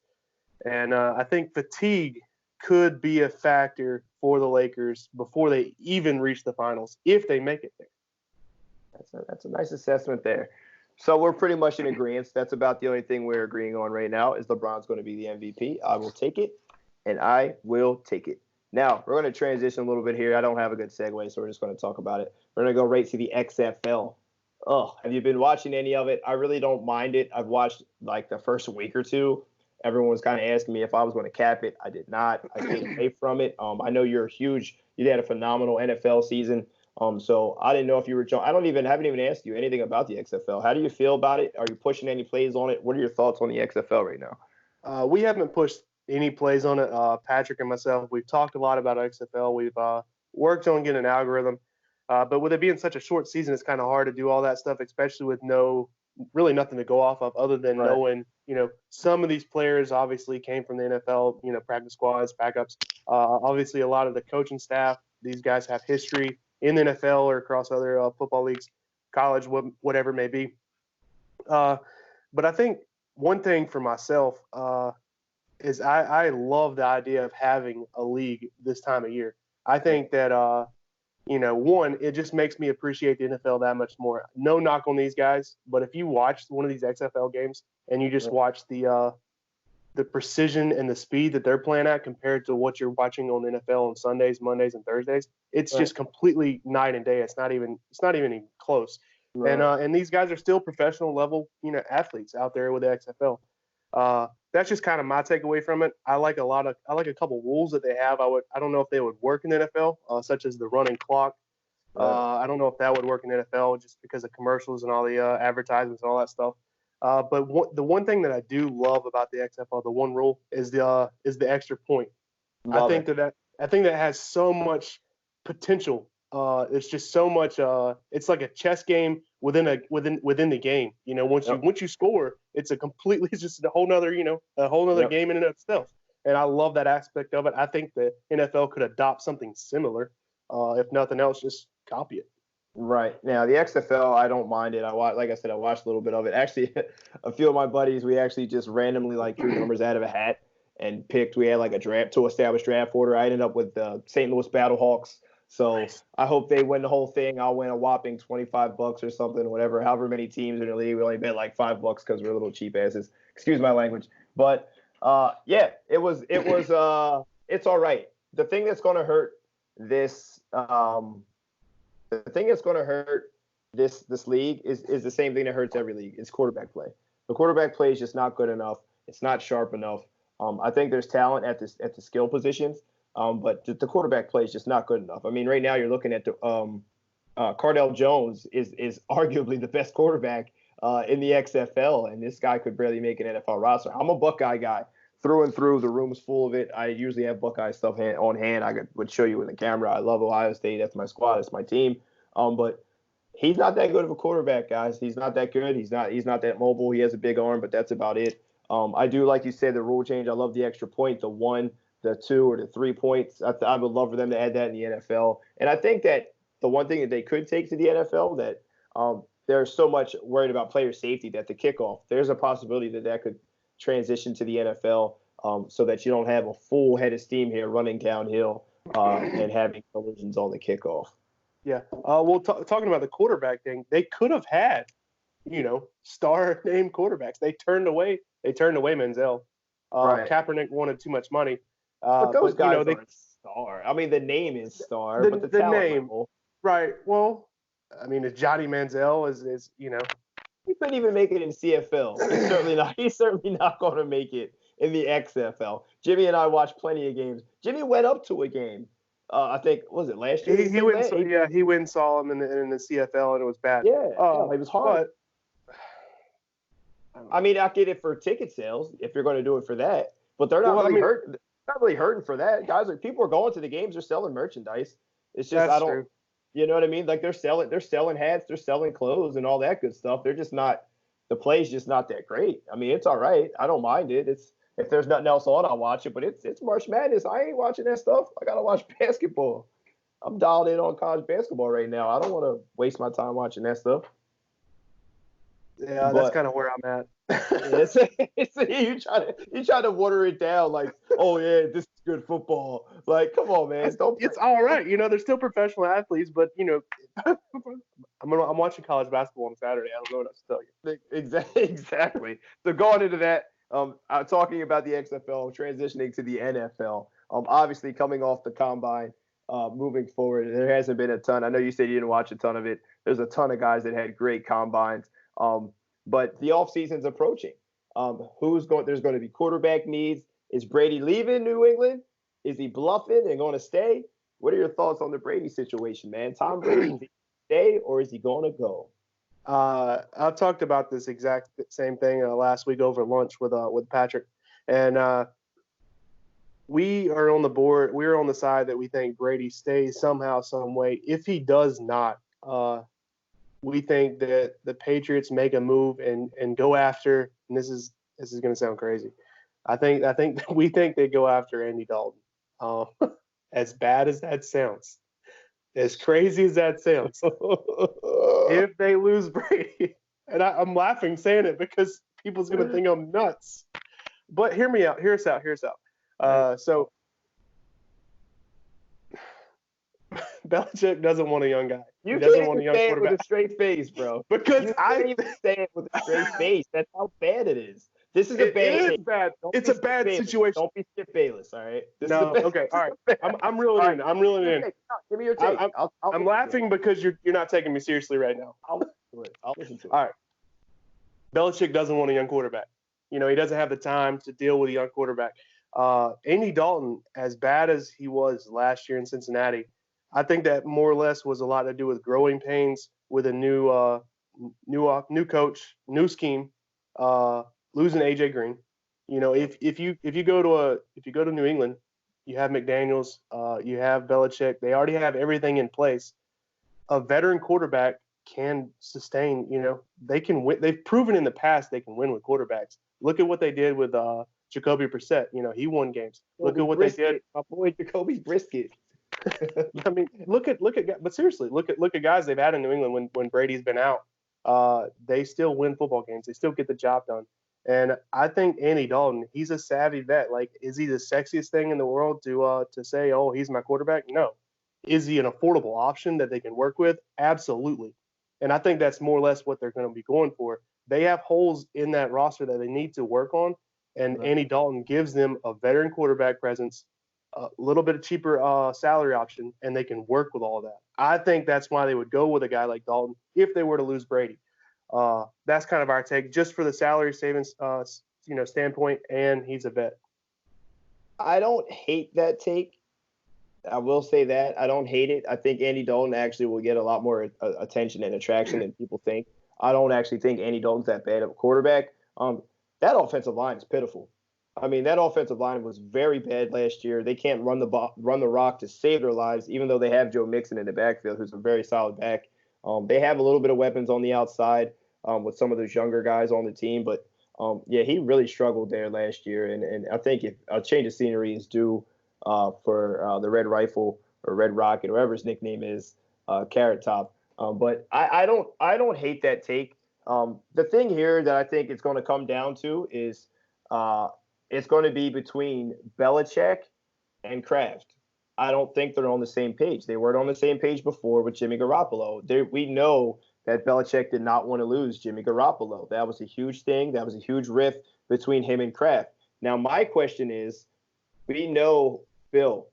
And I think fatigue could be a factor for the Lakers before they even reach the finals, if they make it there. That's a nice assessment there. So we're pretty much in agreement. That's about the only thing we're agreeing on right now is LeBron's going to be the MVP. I will take it, and I will take it. Now, we're going to transition a little bit here. I don't have a good segue, so we're just going to talk about it. We're going to go right to the XFL. Oh, have you been watching any of it? I really don't mind it. I've watched like the first week or two. Everyone was kind of asking me if I was going to cap it. I did not. I stayed away from it. I know you had a phenomenal NFL season. So I didn't know if you were. I haven't even asked you anything about the XFL. How do you feel about it? Are you pushing any plays on it? What are your thoughts on the XFL right now? We haven't pushed any plays on it. Patrick and myself, we've talked a lot about XFL. We've worked on getting an algorithm. But with it being such a short season, it's kind of hard to do all that stuff, especially with really nothing to go off of other than knowing, some of these players obviously came from the NFL, practice squads, backups. Obviously, a lot of the coaching staff, these guys have history in the NFL or across other football leagues, college, whatever it may be. But I think one thing for myself is I love the idea of having a league this time of year. I think that, one, it just makes me appreciate the NFL that much more. No knock on these guys, but if you watch one of these XFL games and you just watch the precision and the speed that they're playing at compared to what you're watching on the NFL on Sundays, Mondays, and Thursdays, it's just completely night and day. It's not even close. Right. And these guys are still professional level, athletes out there with the XFL. That's just kind of my takeaway from it. I like a couple rules that they have. I don't know if they would work in the NFL, such as the running clock. I don't know if that would work in the NFL just because of commercials and all the advertisements and all that stuff. But the one thing that I do love about the XFL, the one rule is the extra point. I think that has so much potential. It's just so much. It's like a chess game within the game. Once you score, it's just a whole nother game in and of itself. And I love that aspect of it. I think the NFL could adopt something similar. If nothing else, just copy it. Right. Now, the XFL, I don't mind it. Like I said, I watched a little bit of it. Actually, a few of my buddies, we actually just randomly like threw numbers out of a hat and picked. We had like a draft to establish draft order. I ended up with the St. Louis Battlehawks. So Nice. I hope they win the whole thing. I'll win a whopping $25 or something, whatever. However many teams in the league, we only bet like $5 because we're little cheap asses. Excuse my language. But yeah, it's all right. The thing that's going to hurt this the thing that's going to hurt this league is the same thing that hurts every league. It's quarterback play. The quarterback play is just not good enough. It's not sharp enough. I think there's talent at the skill positions, but the quarterback play is just not good enough. I mean, right now you're looking at the Cardell Jones is arguably the best quarterback in the XFL, and this guy could barely make an NFL roster. I'm a Buckeye guy through and through. The room's full of it. I usually have Buckeye stuff on hand. would show you in the camera. I love Ohio State. That's my squad. That's my team. But he's not that good of a quarterback, guys. He's not that good. He's not that mobile. He has a big arm, but that's about it. I do, like you said, the rule change. I love the extra point, the 1, the 2, or the 3 points. I would love for them to add that in the NFL. And I think that the one thing that they could take to the NFL that they're so much worried about player safety that the kickoff, there's a possibility that could transition to the NFL so that you don't have a full head of steam here running downhill and having collisions on the kickoff. Yeah. Well, talking about the quarterback thing, they could have had, star name quarterbacks. They turned away Manziel. Right. Kaepernick wanted too much money. But those guys aren't star. I mean, the name is star, but the talent name, level. Right. Well, I mean, Johnny Manziel is. He couldn't even make it in CFL. He's certainly not going to make it in the XFL. Jimmy and I watched plenty of games. Jimmy went up to a game. I think, was it last year? He went and saw him in the CFL, and it was bad. Yeah, it was hard. I mean, I get it for ticket sales if you're going to do it for that, but they're not hurting. Not really hurting for that. People are going to the games. They're selling merchandise. It's just true. You know what I mean? Like they're selling hats, they're selling clothes and all that good stuff. They're just not. The play's just not that great. I mean, it's all right. I don't mind it. If there's nothing else on, I'll watch it. But it's March Madness. I ain't watching that stuff. I gotta watch basketball. I'm dialed in on college basketball right now. I don't want to waste my time watching that stuff. Yeah, that's kind of where I'm at. You try to water it down like, oh yeah, this is good football. Like, come on, man. It's all right. They're still professional athletes, but I'm watching college basketball on Saturday. I don't know what else to tell you. Exactly. So going into that, talking about the XFL, transitioning to the NFL. Obviously coming off the combine, moving forward, there hasn't been a ton. I know you said you didn't watch a ton of it. There's a ton of guys that had great combines. But the offseason's approaching. There's going to be quarterback needs. Is Brady leaving New England? Is he bluffing and going to stay? What are your thoughts on the Brady situation, man? Tom Brady, is he stay or is he going to go? I've talked about this exact same thing last week over lunch with Patrick, and we are on the board. We're on the side that we think Brady stays somehow, some way. If he does not, we think that the Patriots make a move and go after. And this is going to sound crazy. We think they go after Andy Dalton. As bad as that sounds, as crazy as that sounds, if they lose Brady, and I'm laughing saying it because people's going to think I'm nuts. But hear me out. Hear us out. So Belichick doesn't want a young guy. You doesn't want a young quarterback with a straight face, bro. Because I can't even say it with a straight face. That's how bad it is. This is a bad. It is bad. It's a bad situation. Don't be Skip Bayless, all right? Okay, all right. I'm reeling in. I'm reeling in. Give me your take. I'm laughing because you're not taking me seriously right now. I'll listen to it. All right. Belichick doesn't want a young quarterback. He doesn't have the time to deal with a young quarterback. Andy Dalton, as bad as he was last year in Cincinnati, I think that more or less was a lot to do with growing pains with a new coach, new scheme, losing AJ Green. If you go to New England, you have McDaniels, you have Belichick. They already have everything in place. A veteran quarterback can sustain. They can win. They've proven in the past they can win with quarterbacks. Look at what they did with Jacoby Brissett. He won games. Look at what they did. My boy Jacoby Brisket. I mean, but seriously, look at guys they've had in New England when Brady's been out. They still win football games. They still get the job done. And I think Andy Dalton, he's a savvy vet. Like, is he the sexiest thing in the world to say, oh, he's my quarterback? No. Is he an affordable option that they can work with? Absolutely. And I think that's more or less what they're going to be going for. They have holes in that roster that they need to work on, and Right. Andy Dalton gives them a veteran quarterback presence, a little bit of cheaper salary option, and they can work with all of that. I think that's why they would go with a guy like Dalton if they were to lose Brady. That's kind of our take, just for the salary savings, standpoint, and he's a vet. I don't hate that take. I will say that I don't hate it. I think Andy Dalton actually will get a lot more attention and attraction than people think. I don't actually think Andy Dalton's that bad of a quarterback. That offensive line is pitiful. I mean, that offensive line was very bad last year. They can't run the rock to save their lives, even though they have Joe Mixon in the backfield, who's a very solid back. They have a little bit of weapons on the outside with some of those younger guys on the team, but yeah, he really struggled there last year, and I think if a change of scenery is due for the Red Rifle or Red Rocket, whatever his nickname is, Carrot Top. But I don't hate that take. The thing here that I think it's going to come down to is it's going to be between Belichick and Kraft. I don't think they're on the same page. They weren't on the same page before with Jimmy Garoppolo. We know that Belichick did not want to lose Jimmy Garoppolo. That was a huge thing. That was a huge rift between him and Kraft. Now, my question is, we know Bill.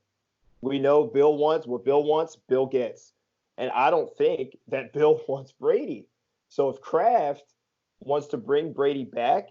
We know Bill wants what Bill wants, Bill gets. And I don't think that Bill wants Brady. So if Kraft wants to bring Brady back,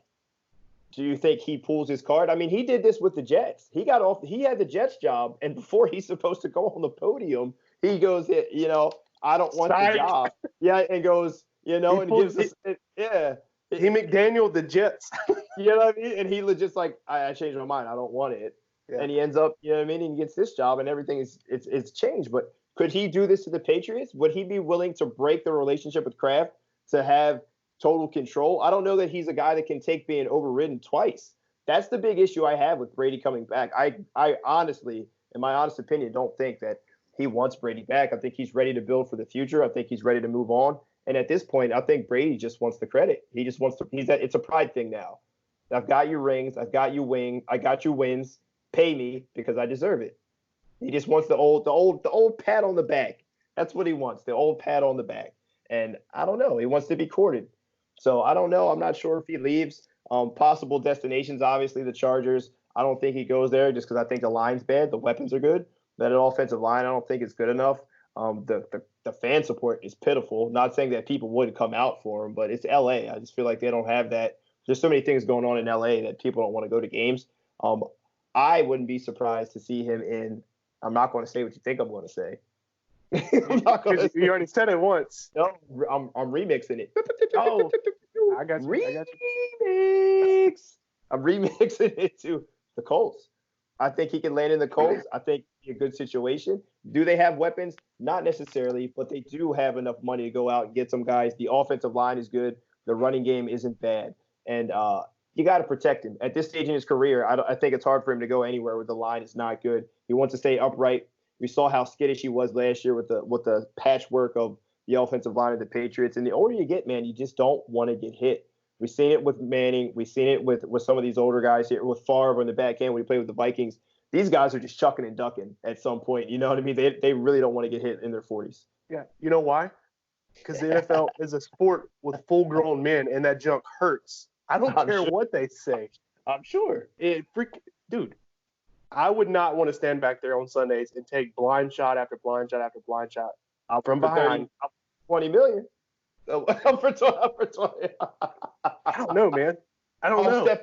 do you think he pulls his card? I mean, he did this with the Jets. He had the Jets job, and before he's supposed to go on the podium, he goes, I don't want the job. Yeah, and goes, and gives us, yeah. He McDaniel the Jets. You know what I mean? And he was just like, I changed my mind. I don't want it. Yeah. And he ends up, you know what I mean? And he gets this job, and everything it's changed. But could he do this to the Patriots? Would he be willing to break the relationship with Kraft to have total control? I don't know that he's a guy that can take being overridden twice. That's the big issue I have with Brady coming back. I honestly, in my honest opinion, don't think that he wants Brady back. I think he's ready to build for the future. I think he's ready to move on. And at this point, I think Brady just wants the credit. He just wants to. It's a pride thing now. I've got your rings. I've got you I got you wins. Pay me because I deserve it. He just wants the old pat on the back. That's what he wants. The old pat on the back. And I don't know. He wants to be courted. So I don't know. I'm not sure if he leaves. Possible destinations, obviously the Chargers. I don't think he goes there just because I think the line's bad. The weapons are good. That offensive line, I don't think it's good enough. The fan support is pitiful. Not saying that people wouldn't come out for him, but it's LA. I just feel like they don't have that. There's so many things going on in LA that people don't want to go to games. I wouldn't be surprised to see him in. I'm not going to say what you think I'm going to say. You already said it once. No, I'm remixing it. Oh, I got you. Remix. I'm remixing it to the Colts. I think he can land in the Colts. I think a good situation. Do they have weapons? Not necessarily, but they do have enough money to go out and get some guys. The offensive line is good. The running game isn't bad. And you got to protect him. At this stage in his career, I think it's hard for him to go anywhere where the line is not good. He wants to stay upright. We saw how skittish he was last year with the patchwork of the offensive line of the Patriots. And the older you get, man, you just don't want to get hit. We've seen it with Manning. We've seen it with some of these older guys here, with Favre on the back end when he played with the Vikings. These guys are just chucking and ducking at some point. You know what I mean? They really don't want to get hit in their 40s. Yeah. You know why? Because the NFL is a sport with full-grown men, and that junk hurts. I don't care what they say. I'm sure. Dude, I would not want to stand back there on Sundays and take blind shot after blind shot after blind shot from behind. 20 million. I'm for 20. I don't know, man. I don't know.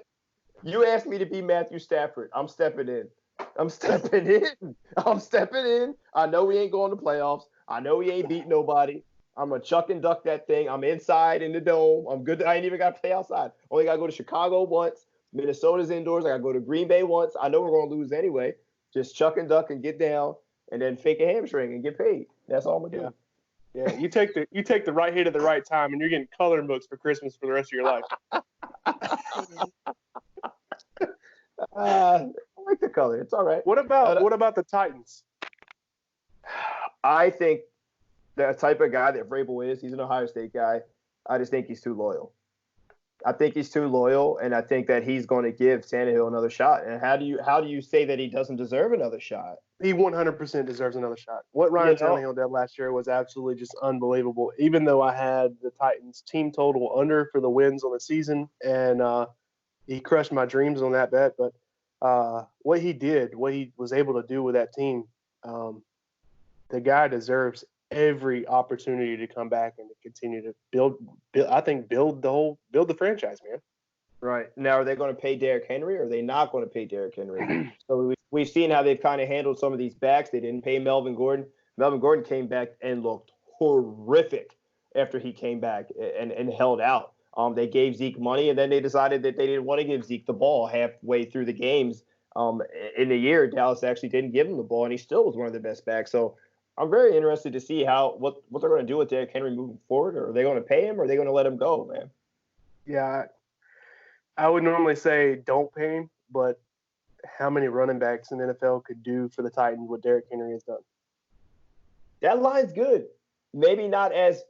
You asked me to be Matthew Stafford. I'm stepping in. I'm stepping in. I know we ain't going to playoffs. I know we ain't beat nobody. I'm going to chuck and duck that thing. I'm inside in the dome. I'm good. I ain't even got to play outside. Only got to go to Chicago once. Minnesota's indoors. I got to go to Green Bay once. I know we're going to lose anyway. Just chuck and duck and get down and then fake a hamstring and get paid. That's all I'm going to do. Yeah, you take the right hit at the right time, and you're getting coloring books for Christmas for the rest of your life. I like the color. It's all right. What about the Titans? I think the type of guy that Vrabel is, he's an Ohio State guy. I just think he's too loyal. I think he's too loyal, and I think that he's going to give Tannehill another shot. And how do you say that he doesn't deserve another shot? He 100% deserves another shot. What You Ryan know? Tannehill did last year was absolutely just unbelievable. Even though I had the Titans team total under for the wins on the season, and he crushed my dreams on that bet. But what he was able to do with that team, the guy deserves every opportunity to come back and to continue to build the franchise, man. Right. Now, are they going to pay Derrick Henry, or are they not going to pay Derrick Henry? So we've seen how they've kind of handled some of these backs. They didn't pay Melvin Gordon. Melvin Gordon came back and looked horrific after he came back and held out. They gave Zeke money, and then they decided that they didn't want to give Zeke the ball halfway through the games. In the year, Dallas actually didn't give him the ball, and he still was one of the best backs. So I'm very interested to see what they're going to do with Derrick Henry moving forward. Or are they going to pay him, or are they going to let him go, man? Yeah, I would normally say don't pay him, but how many running backs in the NFL could do for the Titans what Derrick Henry has done? That line's good. Maybe not as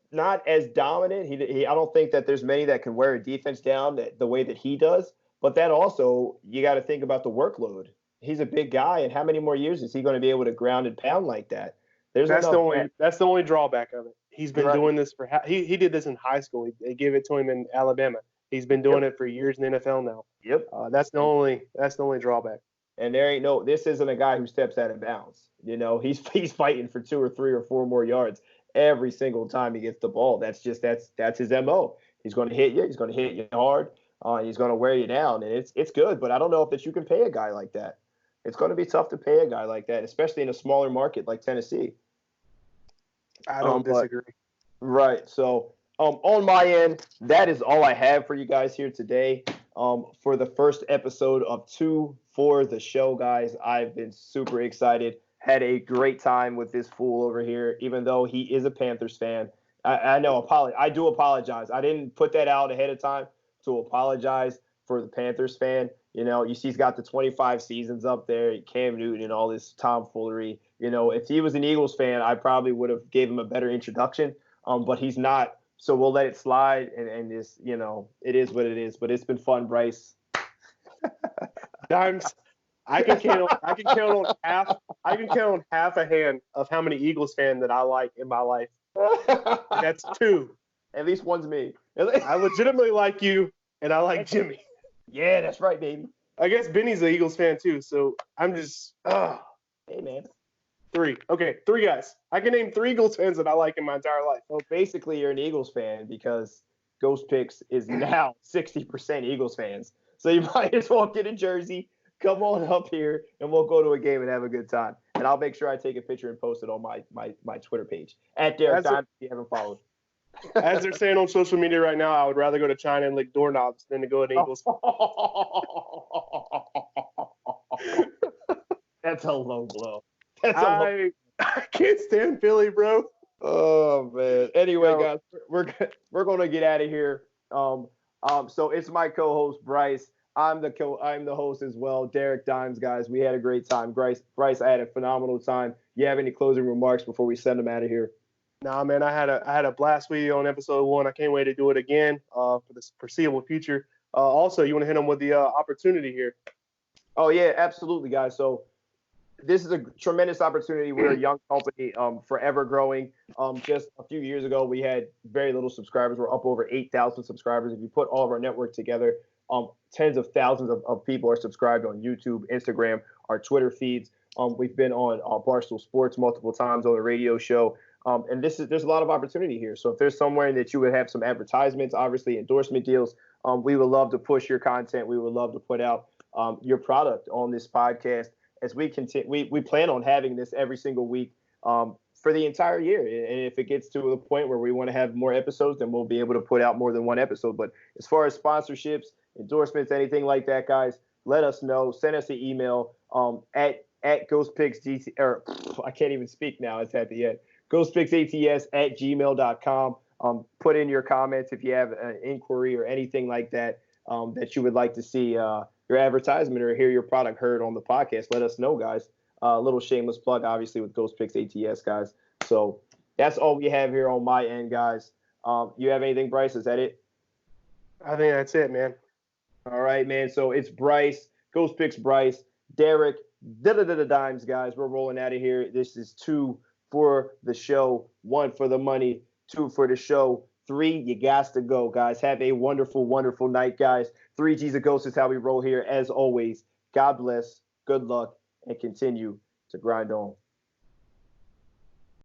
dominant. He I don't think that there's many that can wear a defense down the way that he does. But that also, you got to think about the workload. He's a big guy, and how many more years is he going to be able to ground and pound like that? That's the only drawback of it. He's been doing this he did this in high school. They gave it to him in Alabama. He's been doing it for years in the NFL now. Yep. That's the only drawback. And this isn't a guy who steps out of bounds. He's fighting for 2 or 3 or 4 more yards every single time he gets the ball. That's his MO. He's going to hit you. He's going to hit you hard. He's going to wear you down, and it's good. But I don't know if that you can pay a guy like that. It's going to be tough to pay a guy like that, especially in a smaller market like Tennessee. I don't disagree. Right. So on my end, that is all I have for you guys here today. For the first episode of 2 for the show, guys. I've been super excited. Had a great time with this fool over here, even though he is a Panthers fan. I know. I do apologize. I didn't put that out ahead of time to apologize for the Panthers fan. You see he's got the 25 seasons up there, Cam Newton and all this tomfoolery. If he was an Eagles fan, I probably would have gave him a better introduction. But he's not. So we'll let it slide, and just, it is what it is. But it's been fun, Bryce. Dimes, I can count on half a hand of how many Eagles fans that I like in my life. That's 2. At least one's me. I legitimately like you, and I like Jimmy. Yeah, that's right, baby. I guess Benny's an Eagles fan too, so I'm just Hey, man. 3. Okay, 3 guys. I can name 3 Eagles fans that I like in my entire life. Well, basically, you're an Eagles fan because Ghost Picks is now 60% Eagles fans. So you might as well get a jersey, come on up here, and we'll go to a game and have a good time. And I'll make sure I take a picture and post it on my Twitter page at Derek Time if you haven't followed. As they're saying on social media right now, I would rather go to China and lick doorknobs than to go to Eagles. That's a low blow. I can't stand Philly, bro. Oh man. Anyway, guys, we're gonna get out of here. So it's my co-host Bryce. I'm the host as well, Derek Dimes, guys. We had a great time. Bryce, I had a phenomenal time. You have any closing remarks before we send them out of here? Nah, man, I had a blast with you on episode 1. I can't wait to do it again for the foreseeable future. Also, you want to hit them with the opportunity here? Oh yeah, absolutely, guys. So this is a tremendous opportunity. We're a young company, forever growing. Just a few years ago, we had very little subscribers. We're up over 8,000 subscribers. If you put all of our network together, tens of thousands of people are subscribed on YouTube, Instagram, our Twitter feeds. We've been on Barstool Sports multiple times on the radio show. And there's a lot of opportunity here. So if there's somewhere that you would have some advertisements, obviously endorsement deals, we would love to push your content. We would love to put out your product on this podcast as we continue. We plan on having this every single week for the entire year. And if it gets to the point where we want to have more episodes, then we'll be able to put out more than one episode. But as far as sponsorships, endorsements, anything like that, guys, let us know. Send us an email at Ghost Picks GT, or I can't even speak now. It's at the end. Ghost Picks ATS at gmail.com. Put in your comments if you have an inquiry or anything like that that you would like to see your advertisement or hear your product heard on the podcast. Let us know, guys. A little shameless plug, obviously, with Ghost Picks ATS, guys. So that's all we have here on my end, guys. You have anything, Bryce? Is that it? I think that's it, man. All right, man. So it's Bryce, Ghost Picks Bryce, Derek, dimes, guys. We're rolling out of here. This is 2 for the show, 1 for the money, 2 for the show, 3. You got to go, guys. Have a wonderful, wonderful night, guys. 3 G's of Ghost is how we roll here. As always, God bless, good luck, and continue to grind on.